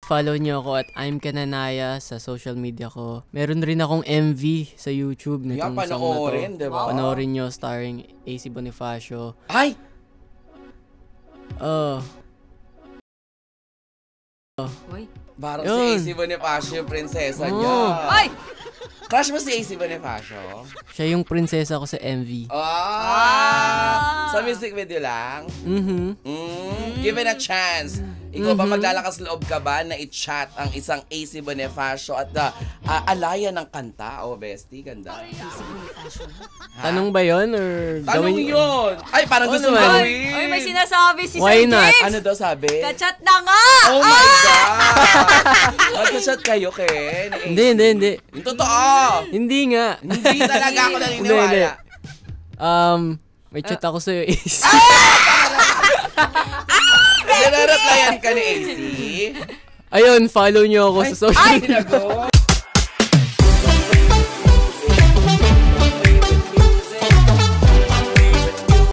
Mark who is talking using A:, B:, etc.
A: follow nyo ako at I'm Kananaya sa social media ko. Meron rin akong MV sa YouTube nitong song na to.
B: Diba?
A: Panoorin nyo, starring AC Bonifacio.
B: Ay! Parang si AC Bonifacio, prinsesa niya.
C: Ay!
B: Crush mo si AC Bonifacio?
A: Siya yung prinsesa ko sa MV.
B: Sa music video lang?
A: Mm-hmm.
B: Given a chance. Ikaw ba maglalakas loob ka ba na i-chat ang isang AC Bonifacio at alaya ng kanta? Bestie, ganda.
A: Tanong ba yun? Or
B: Tanong yun! Ay, parang gusto mo gawin!
C: Ay, may sinasabi si
A: Why
C: Sir
A: not?
C: James!
B: Ano daw sabi?
C: Kachat na nga!
B: Oh my God! Magka-chat kayo, Ken?
A: Hindi.
B: Yung totoo!
A: Hindi nga.
B: Hindi talaga ako naniniwala.
A: May chat ako sa'yo, AC.
B: Narareplyan ka ni AC?
A: Ayun, follow nyo ako sa social media.